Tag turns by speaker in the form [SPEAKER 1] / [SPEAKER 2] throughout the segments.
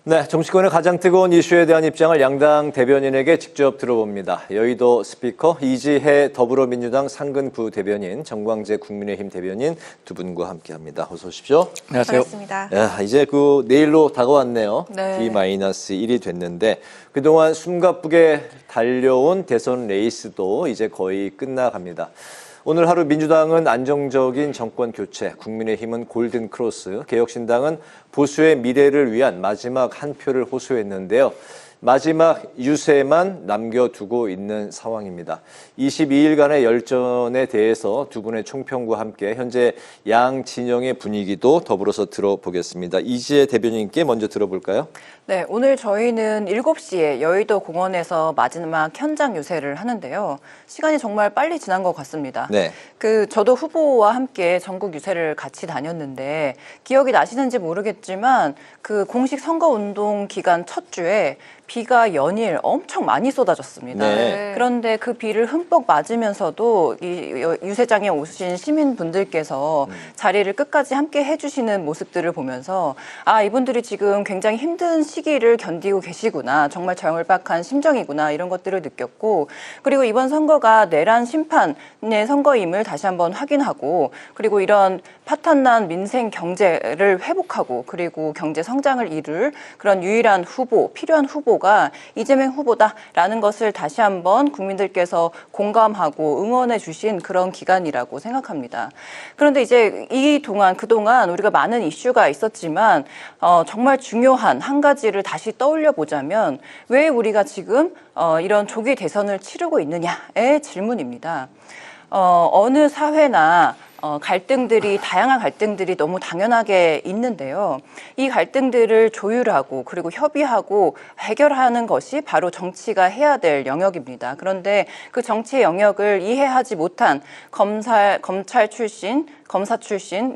[SPEAKER 1] 네, 정치권의 가장 뜨거운 이슈에 대한 입장을 양당 대변인에게 직접 들어봅니다. 여의도 스피커 이지혜 더불어민주당 상근 부대변인, 정광재 국민의힘 대변인 두 분과 함께합니다. 어서 오십시오.
[SPEAKER 2] 안녕하세요.
[SPEAKER 3] 반갑습니다.
[SPEAKER 1] 야, 이제 내일로 다가왔네요.
[SPEAKER 3] 네.
[SPEAKER 1] D-1이 됐는데 그동안 숨가쁘게 달려온 대선 레이스도 이제 거의 끝나갑니다. 오늘 하루 민주당은 안정적인 정권 교체, 국민의힘은 골든 크로스, 개혁신당은 보수의 미래를 위한 마지막 한 표를 호소했는데요. 마지막 유세만 남겨두고 있는 상황입니다. 22일간의 열전에 대해서 두 분의 총평과 함께 현재 양 진영의 분위기도 더불어서 들어보겠습니다. 이지혜 대변인께 먼저 들어볼까요?
[SPEAKER 3] 네, 오늘 저희는 7시에 여의도 공원에서 마지막 현장 유세를 하는데요. 시간이 정말 빨리 지난 것 같습니다.
[SPEAKER 1] 네.
[SPEAKER 3] 저도 후보와 함께 전국 유세를 같이 다녔는데 기억이 나시는지 모르겠지만 그 공식 선거운동 기간 첫 주에 비가 연일 엄청 많이 쏟아졌습니다.
[SPEAKER 1] 네.
[SPEAKER 3] 그런데 그 비를 흠뻑 맞으면서도 이 유세장에 오신 시민분들께서 자리를 끝까지 함께 해주시는 모습들을 보면서 아, 이분들이 지금 굉장히 힘든 시기를 견디고 계시구나. 정말 절박한 심정이구나. 이런 것들을 느꼈고, 그리고 이번 선거가 내란 심판의 선거임을 다시 한번 확인하고, 그리고 이런 파탄난 민생 경제를 회복하고, 그리고 경제 성장을 이룰 그런 유일한 후보, 필요한 후보가 이재명 후보다라는 것을 다시 한번 국민들께서 공감하고 응원해 주신 그런 기간이라고 생각합니다. 그런데 이제 그동안 우리가 많은 이슈가 있었지만 정말 중요한 한 가지를 다시 떠올려 보자면 왜 우리가 지금 이런 조기 대선을 치르고 있느냐의 질문입니다. 어느 사회나 다양한 갈등들이 너무 당연하게 있는데요. 이 갈등들을 조율하고 그리고 협의하고 해결하는 것이 바로 정치가 해야 될 영역입니다. 그런데 그 정치의 영역을 이해하지 못한 검사 출신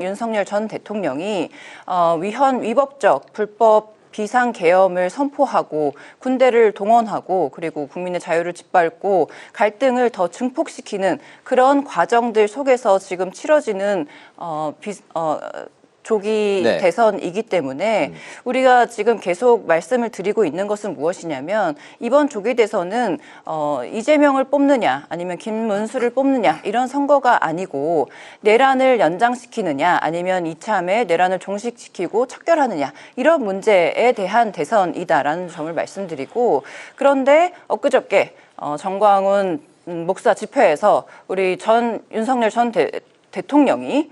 [SPEAKER 3] 윤석열 전 대통령이 위법적 불법 비상계엄을 선포하고 군대를 동원하고 그리고 국민의 자유를 짓밟고 갈등을 더 증폭시키는 그런 과정들 속에서 지금 치러지는 조기
[SPEAKER 1] 네.
[SPEAKER 3] 대선이기 때문에 우리가 지금 계속 말씀을 드리고 있는 것은 무엇이냐면 이번 조기 대선은 이재명을 뽑느냐 아니면 김문수를 뽑느냐 이런 선거가 아니고 내란을 연장시키느냐 아니면 이참에 내란을 종식시키고 척결하느냐 이런 문제에 대한 대선이다라는 점을 말씀드리고, 그런데 엊그저께 정광훈 목사 집회에서 우리 윤석열 전 대통령이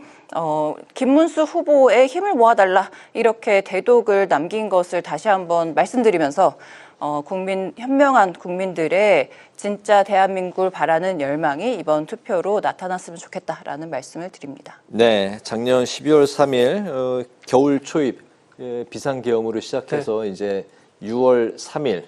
[SPEAKER 3] 김문수 후보의 힘을 모아달라 이렇게 대독을 남긴 것을 다시 한번 말씀드리면서 현명한 국민들의 진짜 대한민국을 바라는 열망이 이번 투표로 나타났으면 좋겠다라는 말씀을 드립니다.
[SPEAKER 1] 네, 작년 12월 3일 겨울 초입 비상계엄으로 시작해서
[SPEAKER 2] 네.
[SPEAKER 1] 이제 6월 3일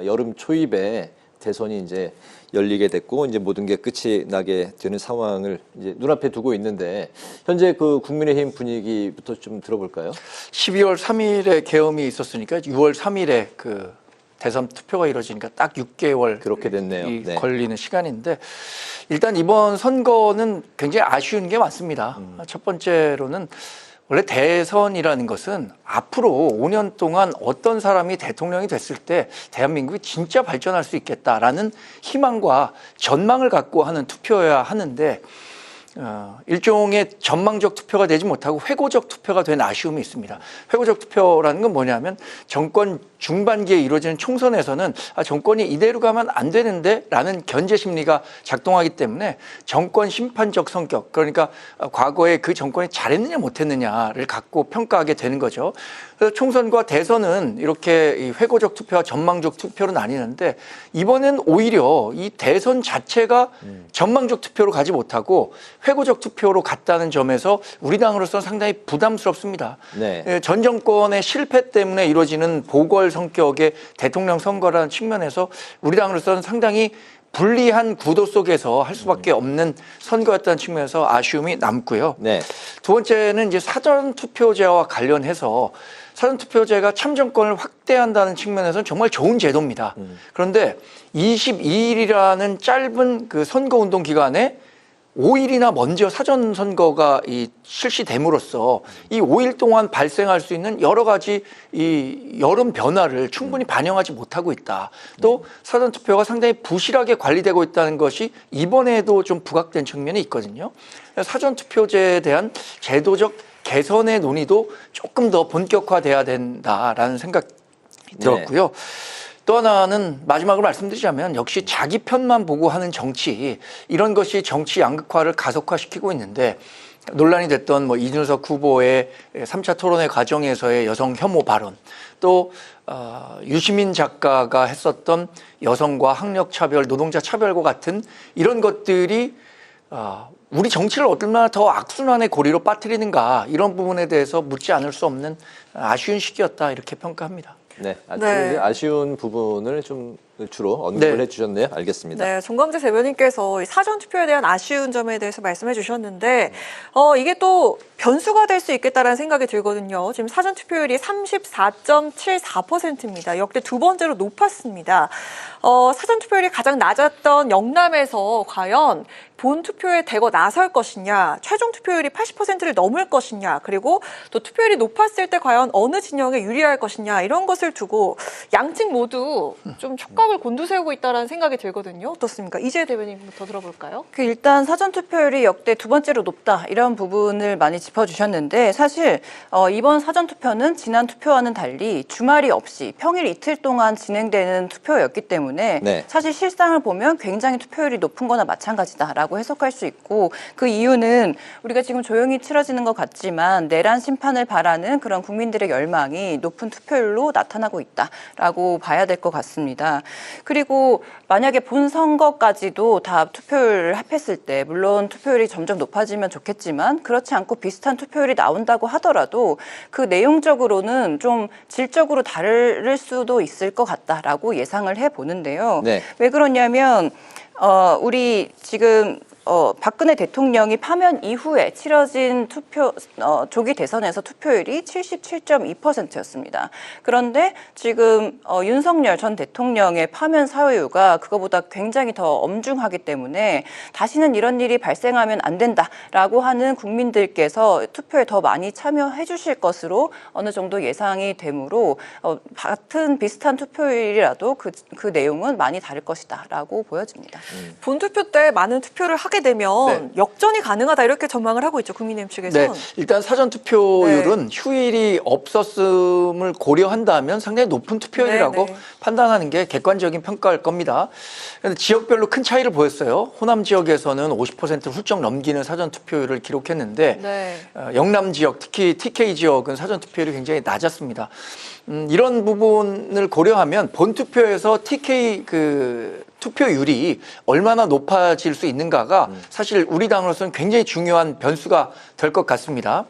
[SPEAKER 1] 여름 초입에 대선이 이제 열리게 됐고 이제 모든 게 끝이 나게 되는 상황을 이제 눈앞에 두고 있는데 현재 그 국민의힘 분위기부터 좀 들어볼까요?
[SPEAKER 2] 12월 3일에 계엄이 있었으니까 6월 3일에 그 대선 투표가 이루어지니까 딱 6개월
[SPEAKER 1] 그렇게 됐네요. 네.
[SPEAKER 2] 걸리는 시간인데 일단 이번 선거는 굉장히 아쉬운 게 많습니다. 첫 번째로는 원래 대선이라는 것은 앞으로 5년 동안 어떤 사람이 대통령이 됐을 때 대한민국이 진짜 발전할 수 있겠다라는 희망과 전망을 갖고 하는 투표여야 하는데 일종의 전망적 투표가 되지 못하고 회고적 투표가 된 아쉬움이 있습니다. 회고적 투표라는 건 뭐냐면 정권 중반기에 이루어지는 총선에서는 정권이 이대로 가면 안 되는데 라는 견제 심리가 작동하기 때문에 정권 심판적 성격, 그러니까 과거에 그 정권이 잘했느냐 못했느냐를 갖고 평가하게 되는 거죠. 그래서 총선과 대선은 이렇게 이 회고적 투표와 전망적 투표로 나뉘는데 이번엔 오히려 이 대선 자체가 전망적 투표로 가지 못하고 회고적 투표로 갔다는 점에서 우리 당으로서는 상당히 부담스럽습니다.
[SPEAKER 1] 네.
[SPEAKER 2] 전 정권의 실패 때문에 이루어지는 보궐 성격의 대통령 선거라는 측면에서 우리 당으로서는 상당히 불리한 구도 속에서 할 수밖에 없는 선거였다는 측면에서 아쉬움이 남고요.
[SPEAKER 1] 네.
[SPEAKER 2] 두 번째는 이제 사전투표제와 관련해서 사전투표제가 참정권을 확대한다는 측면에서는 정말 좋은 제도입니다. 그런데 22일이라는 짧은 그 선거운동 기간에 5일이나 먼저 사전 선거가 실시됨으로써 이 5일 동안 발생할 수 있는 여러 가지 이 여론 변화를 충분히 반영하지 못하고 있다. 또 사전 투표가 상당히 부실하게 관리되고 있다는 것이 이번에도 좀 부각된 측면이 있거든요. 사전 투표제에 대한 제도적 개선의 논의도 조금 더 본격화돼야 된다라는 생각이 들었고요. 또 하나는 마지막으로 말씀드리자면 역시 자기 편만 보고 하는 정치, 이런 것이 정치 양극화를 가속화시키고 있는데, 논란이 됐던 뭐 이준석 후보의 3차 토론회 과정에서의 여성 혐오 발언, 또 유시민 작가가 했었던 여성과 학력 차별, 노동자 차별과 같은 이런 것들이 우리 정치를 얼마나 더 악순환의 고리로 빠뜨리는가, 이런 부분에 대해서 묻지 않을 수 없는 아쉬운 시기였다, 이렇게 평가합니다.
[SPEAKER 1] 네,
[SPEAKER 4] 네.
[SPEAKER 1] 아쉬운 부분을 좀 주로 언급을
[SPEAKER 2] 네.
[SPEAKER 1] 해주셨네요. 알겠습니다.
[SPEAKER 4] 네, 정광재 대변인께서 이 사전 투표에 대한 아쉬운 점에 대해서 말씀해 주셨는데, 이게 또 변수가 될 수 있겠다라는 생각이 들거든요. 지금 사전 투표율이 34.74%입니다. 역대 두 번째로 높았습니다. 사전 투표율이 가장 낮았던 영남에서 과연 본 투표에 대거 나설 것이냐, 최종 투표율이 80%를 넘을 것이냐, 그리고 또 투표율이 높았을 때 과연 어느 진영에 유리할 것이냐, 이런 것을 두고 양측 모두 좀 촉각을 곤두세우고 있다는 생각이 들거든요. 어떻습니까? 이재 대변인부터 들어볼까요?
[SPEAKER 3] 일단 사전 투표율이 역대 두 번째로 높다, 이런 부분을 많이 짚어주셨는데, 사실 이번 사전 투표는 지난 투표와는 달리 주말이 없이 평일 이틀 동안 진행되는 투표였기 때문에
[SPEAKER 1] 네.
[SPEAKER 3] 사실 실상을 보면 굉장히 투표율이 높은 거나 마찬가지다라고 해석할 수 있고, 그 이유는 우리가 지금 조용히 치러지는 것 같지만 내란 심판을 바라는 그런 국민들의 열망이 높은 투표율로 나타나고 있다라고 봐야 될 것 같습니다. 그리고 만약에 본 선거까지도 다 투표율을 합했을 때, 물론 투표율이 점점 높아지면 좋겠지만 그렇지 않고 비슷한 투표율이 나온다고 하더라도 그 내용적으로는 좀 질적으로 다를 수도 있을 것 같다라고 예상을 해보는데요.
[SPEAKER 1] 네.
[SPEAKER 3] 왜 그러냐면 우리 지금 박근혜 대통령이 파면 이후에 치러진 조기 대선에서 투표율이 77.2%였습니다. 그런데 지금 윤석열 전 대통령의 파면 사유가 그거보다 굉장히 더 엄중하기 때문에 다시는 이런 일이 발생하면 안 된다라고 하는 국민들께서 투표에 더 많이 참여해 주실 것으로 어느 정도 예상이 되므로 같은 비슷한 투표율이라도 그 내용은 많이 다를 것이다라고 보여집니다.
[SPEAKER 4] 본 투표 때 많은 투표를 하게 되면
[SPEAKER 2] 네.
[SPEAKER 4] 역전이 가능하다, 이렇게 전망을 하고 있죠, 국민의힘 측에서는.
[SPEAKER 2] 네, 일단 사전 투표율은 휴일이 없었음을 고려한다면 상당히 높은 투표율이라고
[SPEAKER 4] 네, 네.
[SPEAKER 2] 판단하는 게 객관적인 평가일 겁니다. 그런데 지역별로 큰 차이를 보였어요. 호남 지역에서는 50% 훌쩍 넘기는 사전 투표율을 기록했는데,
[SPEAKER 4] 네.
[SPEAKER 2] 영남 지역, 특히 TK 지역은 사전 투표율이 굉장히 낮았습니다. 이런 부분을 고려하면 본 투표에서 TK 투표율이 얼마나 높아질 수 있는가가 사실 우리 당으로서는 굉장히 중요한 변수가 될 것 같습니다.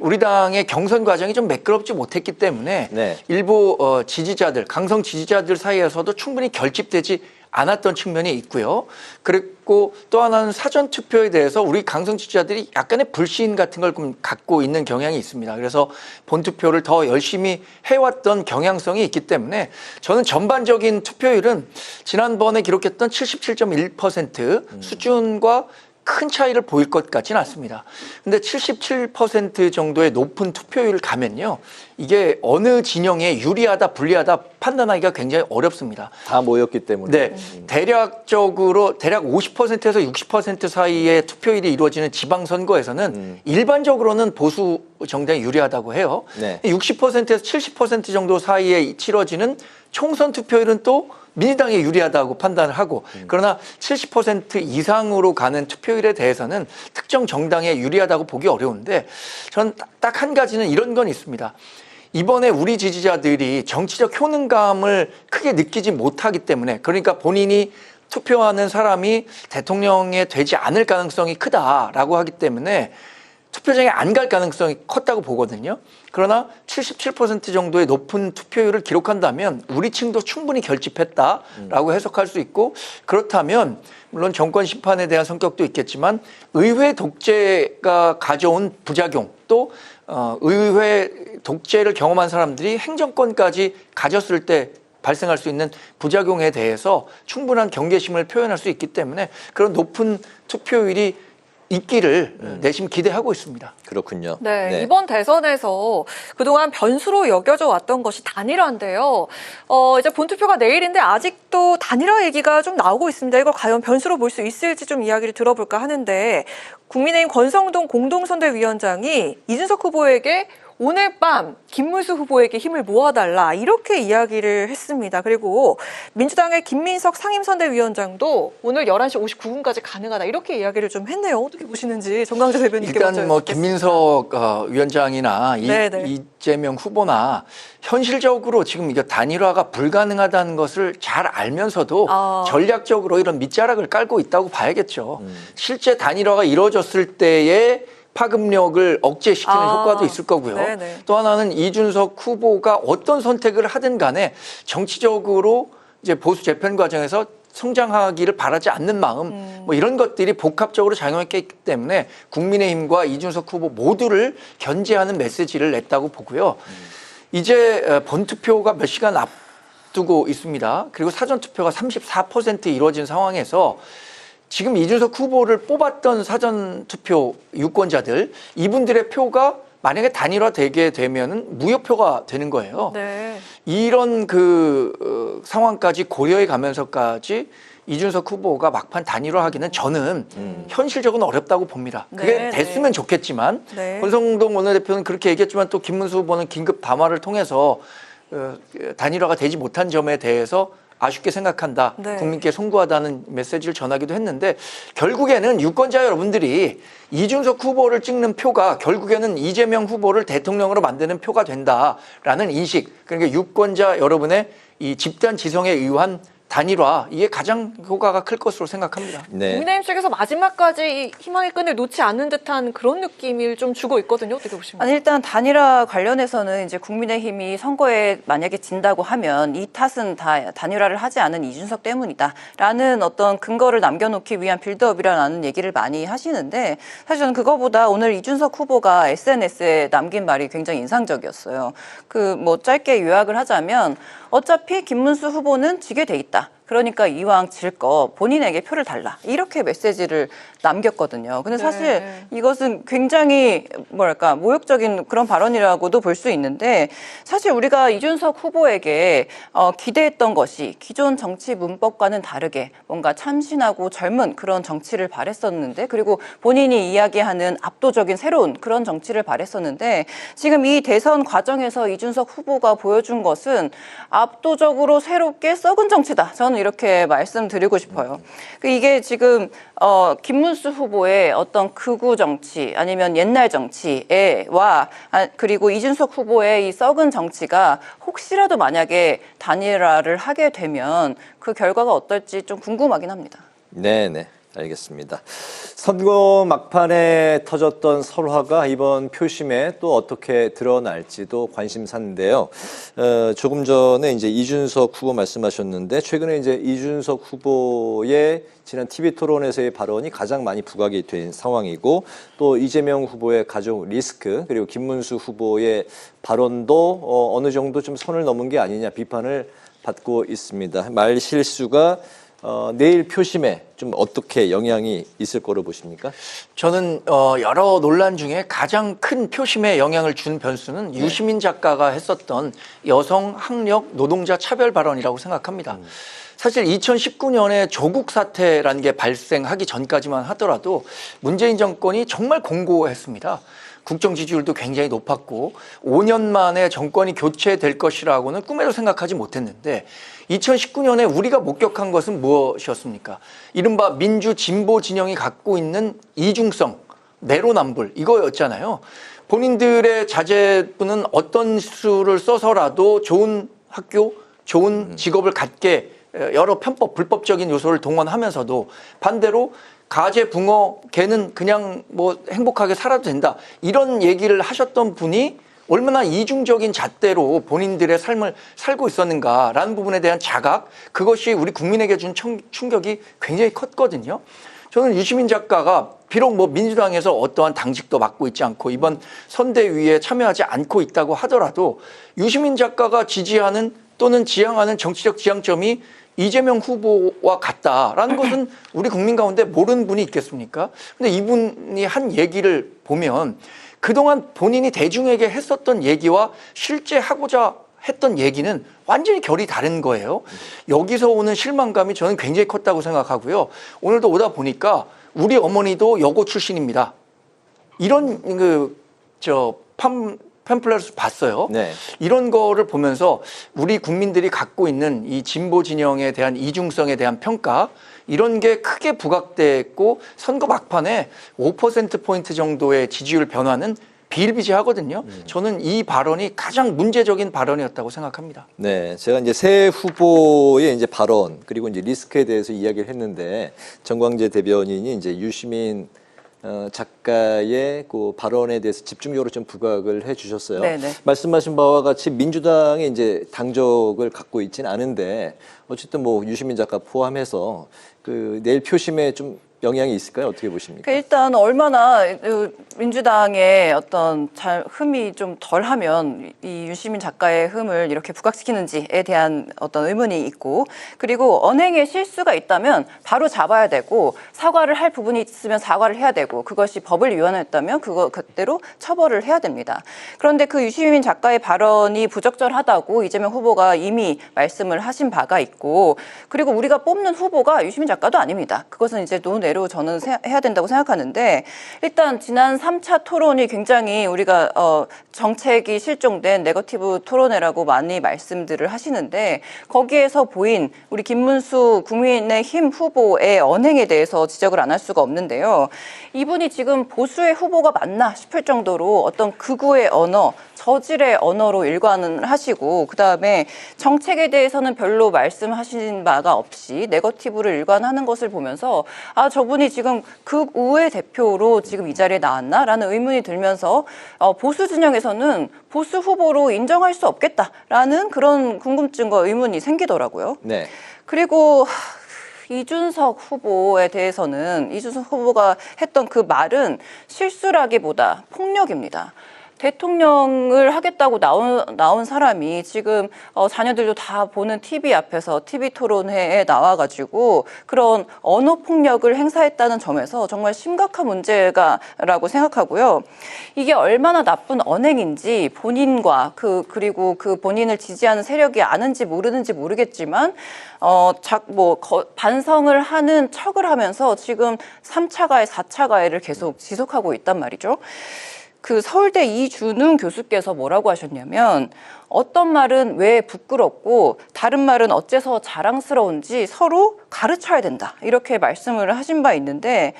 [SPEAKER 2] 우리 당의 경선 과정이 좀 매끄럽지 못했기 때문에
[SPEAKER 1] 네.
[SPEAKER 2] 일부 지지자들, 강성 지지자들 사이에서도 충분히 결집되지 않았던 측면이 있고요. 그리고 또 하나는 사전 투표에 대해서 우리 강성 지지자들이 약간의 불신 같은 걸 갖고 있는 경향이 있습니다. 그래서 본 투표를 더 열심히 해왔던 경향성이 있기 때문에 저는 전반적인 투표율은 지난번에 기록했던 77.1% 수준과 큰 차이를 보일 것 같지는 않습니다. 근데 77% 정도의 높은 투표율을 가면요, 이게 어느 진영에 유리하다, 불리하다 판단하기가 굉장히 어렵습니다.
[SPEAKER 1] 다 모였기 때문에.
[SPEAKER 2] 네, 대략 50%에서 60% 사이의 투표율이 이루어지는 지방선거에서는 일반적으로는 보수 정당이 유리하다고 해요.
[SPEAKER 1] 네.
[SPEAKER 2] 60%에서 70% 정도 사이에 치러지는 총선 투표율은 또 민주당이 유리하다고 판단을 하고, 그러나 70% 이상으로 가는 투표율에 대해서는 특정 정당에 유리하다고 보기 어려운데, 저는 딱 한 가지는 이런 건 있습니다. 이번에 우리 지지자들이 정치적 효능감을 크게 느끼지 못하기 때문에, 그러니까 본인이 투표하는 사람이 대통령에 되지 않을 가능성이 크다라고 하기 때문에 투표장에 안 갈 가능성이 컸다고 보거든요. 그러나 77% 정도의 높은 투표율을 기록한다면 우리 층도 충분히 결집했다라고 해석할 수 있고, 그렇다면 물론 정권 심판에 대한 성격도 있겠지만 의회 독재가 가져온 부작용, 또 의회 독재를 경험한 사람들이 행정권까지 가졌을 때 발생할 수 있는 부작용에 대해서 충분한 경계심을 표현할 수 있기 때문에 그런 높은 투표율이 있기를 내심 기대하고 있습니다.
[SPEAKER 1] 그렇군요.
[SPEAKER 4] 네, 이번 대선에서 그동안 변수로 여겨져 왔던 것이 단일화인데요. 이제 본투표가 내일인데 아직도 단일화 얘기가 좀 나오고 있습니다. 이걸 과연 변수로 볼 수 있을지 좀 이야기를 들어볼까 하는데 국민의힘 권성동 공동선대위원장이 이준석 후보에게 오늘 밤 김문수 후보에게 힘을 모아달라 이렇게 이야기를 했습니다. 그리고 민주당의 김민석 상임선대위원장도 오늘 11시 59분까지 가능하다 이렇게 이야기를 좀 했네요. 어떻게 보시는지 정강재 대변인께 먼저
[SPEAKER 2] 일단 뭐
[SPEAKER 4] 여쭙겠습니다.
[SPEAKER 2] 김민석 위원장이나
[SPEAKER 4] 네네.
[SPEAKER 2] 이재명 후보나 현실적으로 지금 이게 단일화가 불가능하다는 것을 잘 알면서도 전략적으로 이런 밑자락을 깔고 있다고 봐야겠죠. 실제 단일화가 이루어졌을 때에 파급력을 억제시키는 효과도 있을 거고요.
[SPEAKER 4] 네네.
[SPEAKER 2] 또 하나는 이준석 후보가 어떤 선택을 하든 간에 정치적으로 이제 보수 재편 과정에서 성장하기를 바라지 않는 마음, 뭐 이런 것들이 복합적으로 작용했기 때문에 국민의힘과 이준석 후보 모두를 견제하는 메시지를 냈다고 보고요. 이제 본투표가 몇 시간 앞두고 있습니다. 그리고 사전투표가 34% 이루어진 상황에서 지금 이준석 후보를 뽑았던 사전투표 유권자들 이분들의 표가 만약에 단일화되게 되면은 무효표가 되는 거예요.
[SPEAKER 4] 네.
[SPEAKER 2] 이런 상황까지 고려해 가면서까지 이준석 후보가 막판 단일화하기는 저는 현실적으로 어렵다고 봅니다. 그게
[SPEAKER 4] 네,
[SPEAKER 2] 됐으면 좋겠지만
[SPEAKER 4] 네.
[SPEAKER 2] 권성동 원내대표는 그렇게 얘기했지만 또 김문수 후보는 긴급 담화를 통해서 단일화가 되지 못한 점에 대해서 아쉽게 생각한다.
[SPEAKER 4] 네.
[SPEAKER 2] 국민께 송구하다는 메시지를 전하기도 했는데 결국에는 유권자 여러분들이 이준석 후보를 찍는 표가 결국에는 이재명 후보를 대통령으로 만드는 표가 된다라는 인식. 그러니까 유권자 여러분의 이 집단 지성에 의한 단일화 이게 가장 효과가 클 것으로 생각합니다.
[SPEAKER 1] 네.
[SPEAKER 4] 국민의힘 측에서 마지막까지 이 희망의 끈을 놓지 않는 듯한 그런 느낌을 좀 주고 있거든요. 어떻게 보십니까?
[SPEAKER 3] 아니, 일단 단일화 관련해서는 이제 국민의힘이 선거에 만약에 진다고 하면 이 탓은 다 단일화를 하지 않은 이준석 때문이다라는 어떤 근거를 남겨놓기 위한 빌드업이라는 얘기를 많이 하시는데 사실 저는 그거보다 오늘 이준석 후보가 SNS에 남긴 말이 굉장히 인상적이었어요. 뭐 짧게 요약을 하자면 어차피 김문수 후보는 지게 돼 있다. 그러니까 이왕 질 거 본인에게 표를 달라. 이렇게 메시지를 남겼거든요. 근데 사실 이것은 굉장히 뭐랄까 모욕적인 그런 발언이라고도 볼 수 있는데 사실 우리가 이준석 후보에게 기대했던 것이 기존 정치 문법과는 다르게 뭔가 참신하고 젊은 그런 정치를 바랬었는데 그리고 본인이 이야기하는 압도적인 새로운 그런 정치를 바랬었는데 지금 이 대선 과정에서 이준석 후보가 보여준 것은 압도적으로 새롭게 썩은 정치다. 저는 이렇게 말씀드리고 싶어요. 이게 지금 김문수 후보의 어떤 극우 정치 아니면 옛날 정치와 그리고 이준석 후보의 이 썩은 정치가 혹시라도 만약에 단일화를 하게 되면 그 결과가 어떨지 좀 궁금하긴 합니다.
[SPEAKER 1] 네. 알겠습니다. 선거 막판에 터졌던 설화가 이번 표심에 또 어떻게 드러날지도 관심사인데요. 조금 전에 이제 이준석 후보 말씀하셨는데 최근에 이제 이준석 후보의 지난 TV 토론에서의 발언이 가장 많이 부각이 된 상황이고 또 이재명 후보의 가족 리스크 그리고 김문수 후보의 발언도 어느 정도 좀 선을 넘은 게 아니냐 비판을 받고 있습니다. 말 실수가 내일 표심에 좀 어떻게 영향이 있을 거로 보십니까?
[SPEAKER 2] 저는 여러 논란 중에 가장 큰 표심에 영향을 준 변수는 유시민 작가가 했었던 여성 학력 노동자 차별 발언이라고 생각합니다. 사실 2019년에 조국 사태라는 게 발생하기 전까지만 하더라도 문재인 정권이 정말 공고했습니다. 국정 지지율도 굉장히 높았고 5년 만에 정권이 교체될 것이라고는 꿈에도 생각하지 못했는데 2019년에 우리가 목격한 것은 무엇이었습니까? 이른바 민주 진보 진영이 갖고 있는 이중성, 내로남불 이거였잖아요. 본인들의 자제분은 어떤 수를 써서라도 좋은 학교, 좋은 직업을 갖게 여러 편법, 불법적인 요소를 동원하면서도 반대로 가재, 붕어, 걔는 그냥 뭐 행복하게 살아도 된다. 이런 얘기를 하셨던 분이 얼마나 이중적인 잣대로 본인들의 삶을 살고 있었는가라는 부분에 대한 자각, 그것이 우리 국민에게 준 충격이 굉장히 컸거든요. 저는 유시민 작가가 비록 뭐 민주당에서 어떠한 당직도 맡고 있지 않고 이번 선대위에 참여하지 않고 있다고 하더라도 유시민 작가가 지지하는 또는 지향하는 정치적 지향점이 이재명 후보와 같다라는 것은 우리 국민 가운데 모르는 분이 있겠습니까? 근데 이분이 한 얘기를 보면 그동안 본인이 대중에게 했었던 얘기와 실제 하고자 했던 얘기는 완전히 결이 다른 거예요. 여기서 오는 실망감이 저는 굉장히 컸다고 생각하고요. 오늘도 오다 보니까 우리 어머니도 여고 출신입니다. 이런 팜플렛을 봤어요.
[SPEAKER 1] 네.
[SPEAKER 2] 이런 거를 보면서 우리 국민들이 갖고 있는 이 진보 진영에 대한 이중성에 대한 평가 이런 게 크게 부각됐고 선거 막판에 5%포인트 정도의 지지율 변화는 비일비재하거든요. 저는 이 발언이 가장 문제적인 발언이었다고 생각합니다.
[SPEAKER 1] 네, 제가 이제 새 후보의 이제 발언 그리고 이제 리스크에 대해서 이야기를 했는데 정광재 대변인이 이제 유시민 작가의 그 발언에 대해서 집중적으로 좀 부각을 해주셨어요.
[SPEAKER 3] 네네.
[SPEAKER 1] 말씀하신 바와 같이 민주당이 이제 당적을 갖고 있지는 않은데 어쨌든 뭐 유시민 작가 포함해서 그 내일 표심에 좀 영향이 있을까요? 어떻게 보십니까?
[SPEAKER 3] 일단 얼마나 민주당의 어떤 흠이 좀 덜하면 이 유시민 작가의 흠을 이렇게 부각시키는지에 대한 어떤 의문이 있고, 그리고 언행에 실수가 있다면 바로 잡아야 되고 사과를 할 부분이 있으면 사과를 해야 되고 그것이 법을 위반했다면 그대로 처벌을 해야 됩니다. 그런데 그 유시민 작가의 발언이 부적절하다고 이재명 후보가 이미 말씀을 하신 바가 있고, 그리고 우리가 뽑는 후보가 유시민 작가도 아닙니다. 그것은 이제 논외로 저는 해야 된다고 생각하는데, 일단 지난 3차 토론이 굉장히 우리가 정책이 실종된 네거티브 토론회라고 많이 말씀들을 하시는데, 거기에서 보인 우리 김문수 국민의힘 후보의 언행에 대해서 지적을 안 할 수가 없는데요. 이분이 지금 보수의 후보가 맞나 싶을 정도로 어떤 극우의 언어, 저질의 언어로 일관을 하시고, 그다음에 정책에 대해서는 별로 말씀하신 바가 없이 네거티브를 일관하는 것을 보면서 아, 저분이 지금 극우의 대표로 지금 이 자리에 나왔나라는 의문이 들면서 보수 진영에서는 보수 후보로 인정할 수 없겠다라는 그런 궁금증과 의문이 생기더라고요.
[SPEAKER 1] 네.
[SPEAKER 3] 그리고 이준석 후보에 대해서는 이준석 후보가 했던 그 말은 실수라기보다 폭력입니다. 대통령을 하겠다고 나온 사람이 지금 자녀들도 다 보는 TV 앞에서 TV 토론회에 나와가지고 그런 언어 폭력을 행사했다는 점에서 정말 심각한 문제가라고 생각하고요. 이게 얼마나 나쁜 언행인지 본인과 그리고 그 본인을 지지하는 세력이 아는지 모르는지 모르겠지만 반성을 하는 척을 하면서 지금 3차 가해, 4차 가해를 계속 지속하고 있단 말이죠. 그 서울대 이준웅 교수께서 뭐라고 하셨냐면, 어떤 말은 왜 부끄럽고 다른 말은 어째서 자랑스러운지 서로 가르쳐야 된다, 이렇게 말씀을 하신 바 있는데,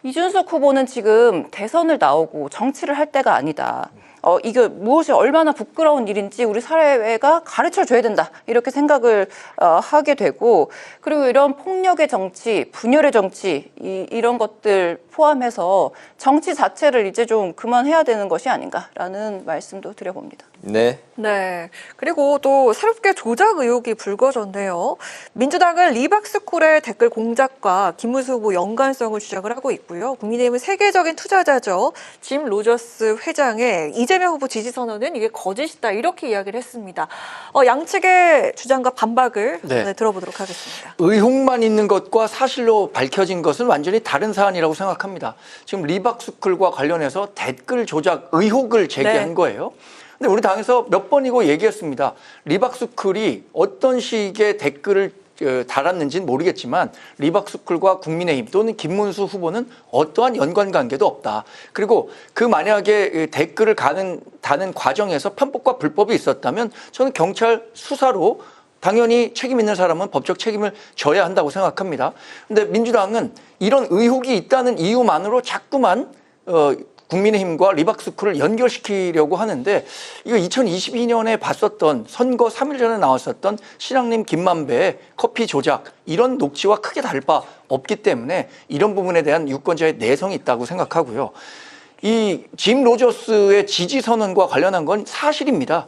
[SPEAKER 3] 이준석 후보는 지금 대선을 나오고 정치를 할 때가 아니다. 이게 무엇이 얼마나 부끄러운 일인지 우리 사회가 가르쳐줘야 된다, 이렇게 생각을 하게 되고, 그리고 이런 폭력의 정치, 분열의 정치, 이런 것들 포함해서 정치 자체를 이제 좀 그만해야 되는 것이 아닌가라는 말씀도 드려봅니다.
[SPEAKER 1] 네.
[SPEAKER 4] 네. 그리고 또 새롭게 조작 의혹이 불거졌네요. 민주당은 리박스콜의 댓글 공작과 김문수 후보 연관성을 주장을 하고 있고요. 국민의힘은 세계적인 투자자죠. 짐 로저스 회장의 이재명 후보 지지 선언은 이게 거짓이다, 이렇게 이야기를 했습니다. 양측의 주장과 반박을 들어보도록 하겠습니다.
[SPEAKER 2] 의혹만 있는 것과 사실로 밝혀진 것은 완전히 다른 사안이라고 생각합니다. 지금 리박스쿨과 관련해서 댓글 조작 의혹을 제기한 거예요. 근데 우리 당에서 몇 번이고 얘기했습니다. 리박스쿨이 어떤 식의 댓글을 달았는지는 모르겠지만 리박스쿨과 국민의힘 또는 김문수 후보는 어떠한 연관관계도 없다. 그리고 그 만약에 댓글을 다는 과정에서 편법과 불법이 있었다면 저는 경찰 수사로 당연히 책임 있는 사람은 법적 책임을 져야 한다고 생각합니다. 근데 민주당은 이런 의혹이 있다는 이유만으로 자꾸만 국민의힘과 리박스쿨을 연결시키려고 하는데, 이거 2022년에 봤었던 선거 3일 전에 나왔었던 신앙림 김만배의 커피 조작, 이런 녹취와 크게 다를 바 없기 때문에 이런 부분에 대한 유권자의 내성이 있다고 생각하고요. 이 짐 로저스의 지지 선언과 관련한 건 사실입니다.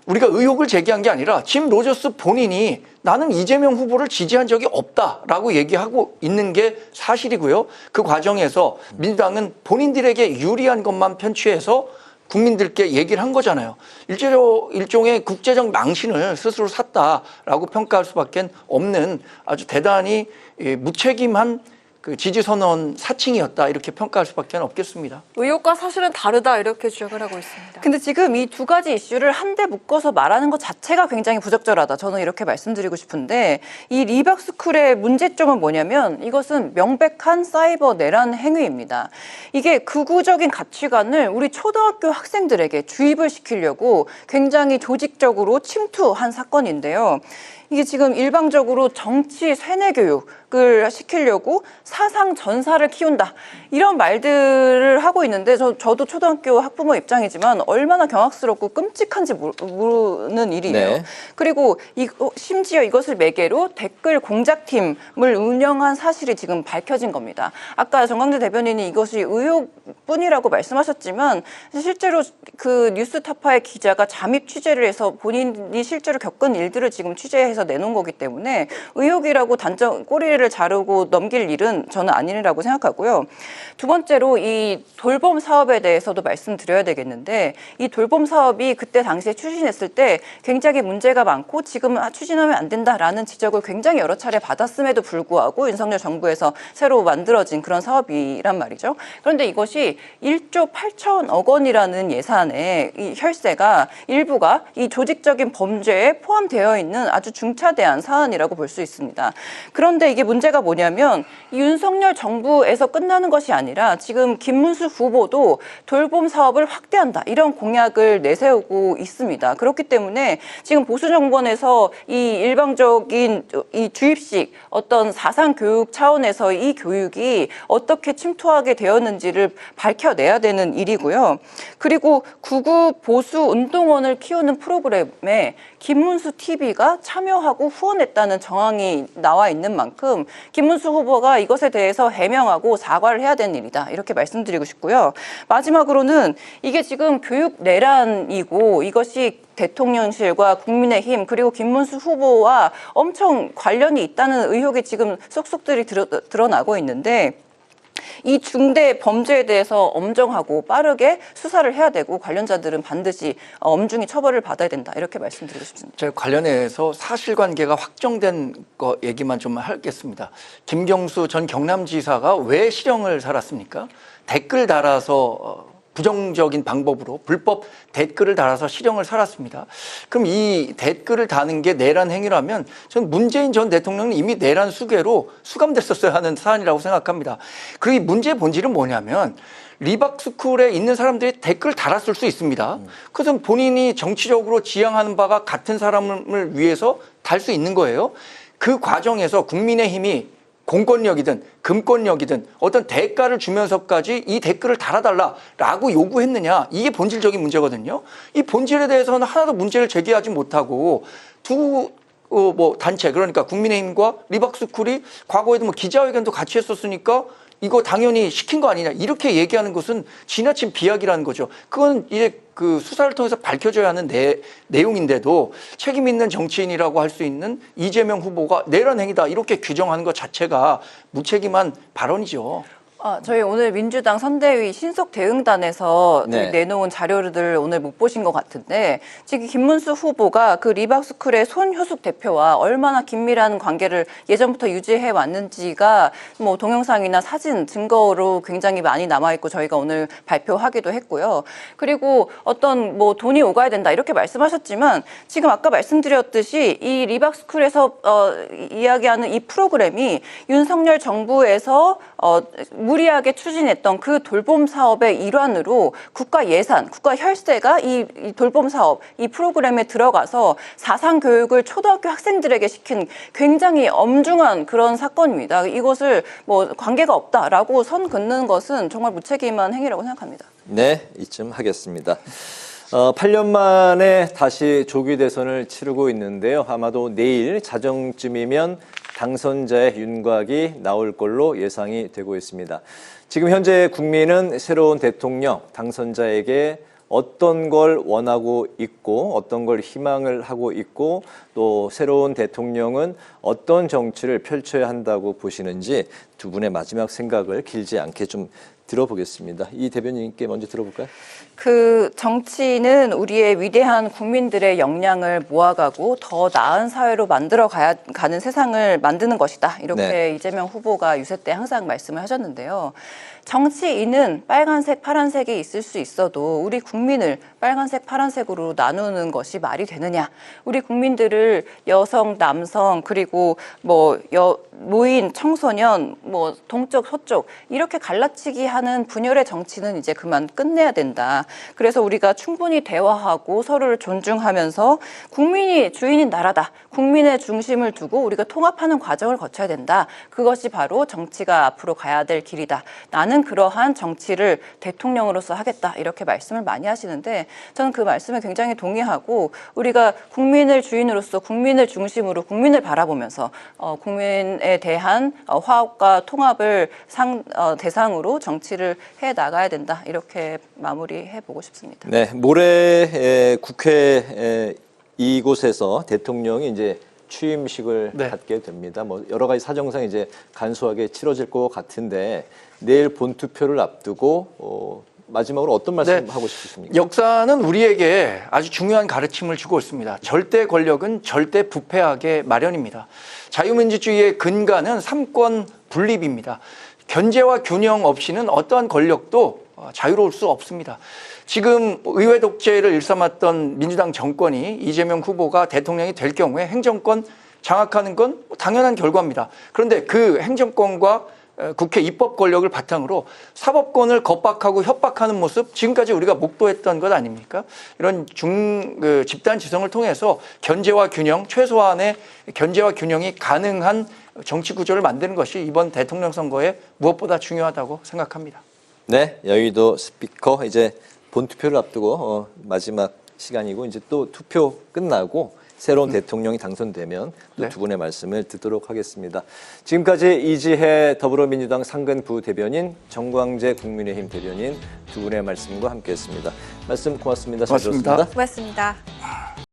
[SPEAKER 2] 우리가 의혹을 제기한 게 아니라 짐 로저스 본인이 나는 이재명 후보를 지지한 적이 없다라고 얘기하고 있는 게 사실이고요. 그 과정에서 민주당은 본인들에게 유리한 것만 편취해서 국민들께 얘기를 한 거잖아요. 일종의 국제적 망신을 스스로 샀다라고 평가할 수밖에 없는 아주 대단히 무책임한 그 지지선언 사칭이었다 이렇게 평가할 수밖에 없겠습니다.
[SPEAKER 4] 의혹과 사실은 다르다 이렇게 주장을 하고 있습니다.
[SPEAKER 3] 근데 지금 이 두 가지 이슈를 한데 묶어서 말하는 것 자체가 굉장히 부적절하다. 저는 이렇게 말씀드리고 싶은데 이 리박스쿨의 문제점은 뭐냐면 이것은 명백한 사이버 내란 행위입니다. 이게 극우적인 가치관을 우리 초등학교 학생들에게 주입을 시키려고 굉장히 조직적으로 침투한 사건인데요. 이게 지금 일방적으로 정치 세뇌 교육을 시키려고 사상 전사를 키운다. 이런 말들을 하고 있는데 저도 초등학교 학부모 입장이지만 얼마나 경악스럽고 끔찍한지 모르는 일이에요. 네. 그리고 심지어 이것을 매개로 댓글 공작팀을 운영한 사실이 지금 밝혀진 겁니다. 아까 정강재 대변인이 이것이 의혹뿐이라고 말씀하셨지만 실제로 그 뉴스타파의 기자가 잠입 취재를 해서 본인이 실제로 겪은 일들을 지금 취재해서 내놓은 거기 때문에 의혹이라고 단정 꼬리를 자르고 넘길 일은 저는 아니라고 생각하고요. 두 번째로 이 돌봄 사업에 대해서도 말씀드려야 되겠는데 이 돌봄 사업이 그때 당시에 추진했을 때 굉장히 문제가 많고 지금 추진하면 안 된다라는 지적을 굉장히 여러 차례 받았음에도 불구하고 윤석열 정부에서 새로 만들어진 그런 사업이란 말이죠. 그런데 이것이 1조 8천억 원이라는 예산의 이 혈세가 일부가 이 조직적인 범죄에 포함되어 있는 아주 중차대한 사안이라고 볼 수 있습니다. 그런데 이게 문제가 뭐냐면 이 윤석열 정부에서 끝나는 것이 아니라 지금 김문수 후보도 돌봄 사업을 확대한다 이런 공약을 내세우고 있습니다. 그렇기 때문에 지금 보수 정권에서 이 일방적인 이 주입식 어떤 사상 교육 차원에서 이 교육이 어떻게 침투하게 되었는지를 밝혀내야 되는 일이고요. 그리고 구구 보수 운동원을 키우는 프로그램에 김문수 TV가 참여하고 후원했다는 정황이 나와 있는 만큼 김문수 후보가 이것에 대해서 해명하고 사과를 해야 되는 일이다. 이렇게 말씀드리고 싶고요. 마지막으로는 이게 지금 교육 내란이고 이것이 대통령실과 국민의힘 그리고 김문수 후보와 엄청 관련이 있다는 의혹이 지금 쏙쏙들이 드러나고 있는데 이 중대 범죄에 대해서 엄정하고 빠르게 수사를 해야 되고 관련자들은 반드시 엄중히 처벌을 받아야 된다. 이렇게 말씀드리고 싶습니다.
[SPEAKER 2] 제가 관련해서 사실관계가 확정된 거 얘기만 좀 하겠습니다. 김경수 전 경남지사가 왜 실형을 살았습니까? 댓글 달아서 부정적인 방법으로 불법 댓글을 달아서 실형을 살았습니다. 그럼 이 댓글을 다는 게 내란 행위라면 저는 문재인 전 대통령은 이미 내란 수괴로 수감됐었어야 하는 사안이라고 생각합니다. 그리고 이 문제의 본질은 뭐냐면 리박스쿨에 있는 사람들이 댓글을 달았을 수 있습니다. 그것은 본인이 정치적으로 지향하는 바가 같은 사람을 위해서 달 수 있는 거예요. 그 과정에서 국민의힘이 공권력이든 금권력이든 어떤 대가를 주면서까지 이 댓글을 달아달라라고 요구했느냐, 이게 본질적인 문제거든요. 이 본질에 대해서는 하나도 문제를 제기하지 못하고 두 단체, 그러니까 국민의힘과 리박스쿨이 과거에도 기자회견도 같이 했었으니까 이거 당연히 시킨 거 아니냐 이렇게 얘기하는 것은 지나친 비약이라는 거죠. 그건 이제 그 수사를 통해서 밝혀져야 하는 내용인데도 책임 있는 정치인이라고 할 수 있는 이재명 후보가 내란 행위다 이렇게 규정하는 것 자체가 무책임한 발언이죠.
[SPEAKER 3] 저희 오늘 민주당 선대위 신속 대응단에서
[SPEAKER 1] 네.
[SPEAKER 3] 내놓은 자료들 오늘 못 보신 것 같은데 지금 김문수 후보가 그 리박스쿨의 손효숙 대표와 얼마나 긴밀한 관계를 예전부터 유지해 왔는지가 뭐 동영상이나 사진 증거로 굉장히 많이 남아 있고 저희가 오늘 발표하기도 했고요. 그리고 어떤 뭐 돈이 오가야 된다 이렇게 말씀하셨지만 지금 아까 말씀드렸듯이 이 리박스쿨에서 이야기하는 이 프로그램이 윤석열 정부에서 무리하게 추진했던 그 돌봄 사업의 일환으로 국가 예산, 국가 혈세가 이 돌봄 사업, 이 프로그램에 들어가서 사상 교육을 초등학교 학생들에게 시킨 굉장히 엄중한 그런 사건입니다. 이것을 뭐 관계가 없다라고 선 긋는 것은 정말 무책임한 행위라고 생각합니다.
[SPEAKER 1] 네, 이쯤 하겠습니다. 8년 만에 다시 조기 대선을 치르고 있는데요. 아마도 내일 자정쯤이면 당선자의 윤곽이 나올 걸로 예상이 되고 있습니다. 지금 현재 국민은 새로운 대통령, 당선자에게 어떤 걸 원하고 있고 어떤 걸 희망을 하고 있고 또 새로운 대통령은 어떤 정치를 펼쳐야 한다고 보시는지 두 분의 마지막 생각을 길지 않게 좀 들어보겠습니다. 이 대변인께 먼저 들어볼까요?
[SPEAKER 3] 그 정치는 우리의 위대한 국민들의 역량을 모아가고 더 나은 사회로 가는 세상을 만드는 것이다. 이렇게
[SPEAKER 1] 네.
[SPEAKER 3] 이재명 후보가 유세 때 항상 말씀을 하셨는데요. 정치인은 빨간색, 파란색이 있을 수 있어도 우리 국민을 빨간색, 파란색으로 나누는 것이 말이 되느냐? 우리 국민들을 여성, 남성, 그리고 노인, 청소년, 동쪽, 서쪽 이렇게 갈라치기 하는 분열의 정치는 이제 그만 끝내야 된다. 그래서 우리가 충분히 대화하고 서로를 존중하면서 국민이 주인인 나라다. 국민의 중심을 두고 우리가 통합하는 과정을 거쳐야 된다. 그것이 바로 정치가 앞으로 가야 될 길이다. 나는 그러한 정치를 대통령으로서 하겠다. 이렇게 말씀을 많이 하시는데 저는 그 말씀에 굉장히 동의하고 우리가 국민을 주인으로서 국민을 중심으로 국민을 바라보면서 국민에 대한 화합과 통합을 대상으로 정치를 해 나가야 된다. 이렇게 마무리해 보고 싶습니다.
[SPEAKER 1] 네, 모레 국회 이곳에서 대통령이 이제 취임식을
[SPEAKER 2] 네.
[SPEAKER 1] 갖게 됩니다. 여러 가지 사정상 이제 간소하게 치러질 것 같은데 내일 본투표를 앞두고 마지막으로 어떤 말씀
[SPEAKER 2] 네.
[SPEAKER 1] 하고 싶으십니까?
[SPEAKER 2] 역사는 우리에게 아주 중요한 가르침을 주고 있습니다. 절대 권력은 절대 부패하게 마련입니다. 자유민주주의의 근간은 삼권 분립입니다. 견제와 균형 없이는 어떠한 권력도 자유로울 수 없습니다. 지금 의회 독재를 일삼았던 민주당 정권이 이재명 후보가 대통령이 될 경우에 행정권 장악하는 건 당연한 결과입니다. 그런데 그 행정권과 국회 입법 권력을 바탕으로 사법권을 겁박하고 협박하는 모습 지금까지 우리가 목도했던 것 아닙니까? 이런 집단 지성을 통해서 견제와 균형, 최소한의 견제와 균형이 가능한 정치 구조를 만드는 것이 이번 대통령 선거에 무엇보다 중요하다고 생각합니다.
[SPEAKER 1] 네, 여의도 스피커 이제 본투표를 앞두고 마지막 시간이고 이제 또 투표 끝나고 새로운 대통령이 당선되면 또
[SPEAKER 2] 네.
[SPEAKER 1] 두 분의 말씀을 듣도록 하겠습니다. 지금까지 이지혜 더불어민주당 상근 부대변인, 정광재 국민의힘 대변인 두 분의 말씀과 함께했습니다. 말씀 고맙습니다. 잘
[SPEAKER 2] 고맙습니다.
[SPEAKER 1] 들었습니다.
[SPEAKER 4] 고맙습니다.